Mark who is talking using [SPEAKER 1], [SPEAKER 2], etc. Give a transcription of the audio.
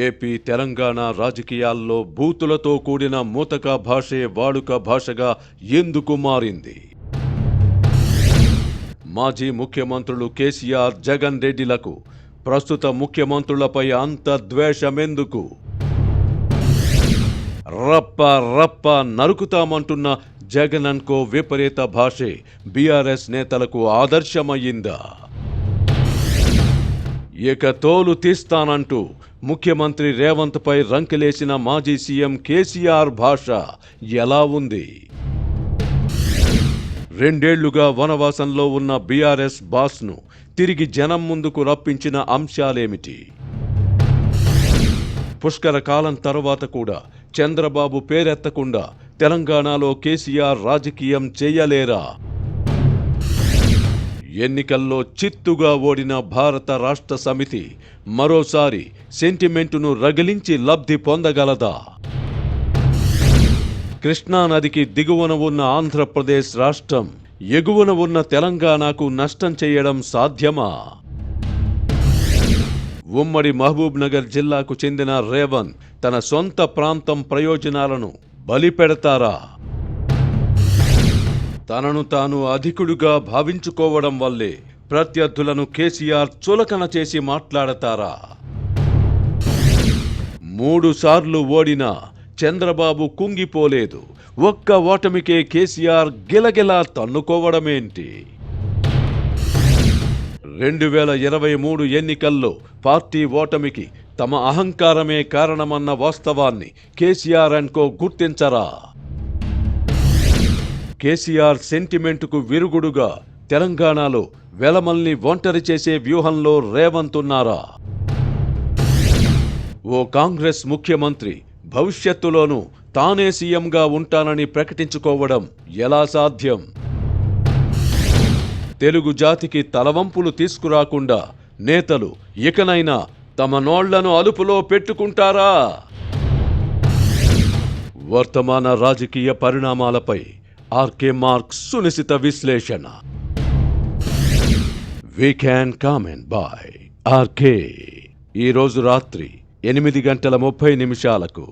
[SPEAKER 1] AP Telangana రాజకీయాల్లో బూతులతో కూడిన మూతక భాషే వాడుక భాషగా ఎందుకు మారింది? మాజీ ముఖ్యమంత్రులు కేసీఆర్, జగన్ రెడ్డిలకు ప్రస్తుత ముఖ్యమంత్రులపై అంత ద్వేషమెందుకు? రప్ప రప్ప నరుకుతామంటున్న జగనన్కో విపరీత భాషే బీఆర్ఎస్ నేతలకు ఆదర్శమయ్యిందా? ఇక తోలు తీస్తానంటూ ముఖ్యమంత్రి రేవంత్ పై రంకెలేసిన మాజీ సీఎం కేసీఆర్ భాష ఎలా ఉంది? 2 ఏళ్లుగా వనవాసంలో ఉన్న బీఆర్ఎస్ బాస్ను తిరిగి జనం ముందుకు రప్పించిన అంశాలేమిటి? పుష్కర కాలం తర్వాత కూడా చంద్రబాబు పేరెత్తకుండా తెలంగాణలో కేసీఆర్ రాజకీయం చేయలేరా? ఎన్నికల్లో చిత్తుగా ఓడిన భారత రాష్ట్ర సమితి మరోసారి సెంటిమెంటును రగిలించి లబ్ధి పొందగలదా? కృష్ణానదికి దిగువన ఉన్న ఆంధ్రప్రదేశ్ రాష్ట్రం ఎగువన ఉన్న తెలంగాణకు నష్టం చేయడం సాధ్యమా? ఉమ్మడి మహబూబ్ నగర్ జిల్లాకు చెందిన రేవంత్ తన సొంత ప్రాంతం ప్రయోజనాలను బలిపెడతారా? తనను తాను అధికుడుగా భావించుకోవడం వల్లే ప్రత్యర్థులను కేసీఆర్ చులకన చేసి మాట్లాడతారా? 3 సార్లు ఓడినా చంద్రబాబు కుంగిపోలేదు. ఒక్క ఓటమికే కేసీఆర్ గిలగిలా తన్నుకోవడమేంటి? 2023 ఎన్నికల్లో పార్టీ ఓటమికి తమ అహంకారమే కారణమన్న వాస్తవాన్ని కేసీఆర్ అండ్కో గుర్తించరా? కేసీఆర్ సెంటిమెంటుకు విరుగుడుగా తెలంగాణలో వెలమల్ని ఒంటరి చేసే వ్యూహంలో రేవంత్ ఉన్నారా? ఓ కాంగ్రెస్ ముఖ్యమంత్రి భవిష్యత్తులోనూ తానే సీఎంగా ఉంటానని ప్రకటించుకోవడం ఎలా సాధ్యం? తెలుగు జాతికి తలవంపులు తీసుకురాకుండా నేతలు ఇకనైనా తమ నోళ్లను అదుపులో పెట్టుకుంటారా? వర్తమాన రాజకీయ పరిణామాలపై ఆర్కే మార్క్స్ సునిశిత విశ్లేషణ. We can comment by R K. ఈరోజు రాత్రి 8:30 నిమిషాలకు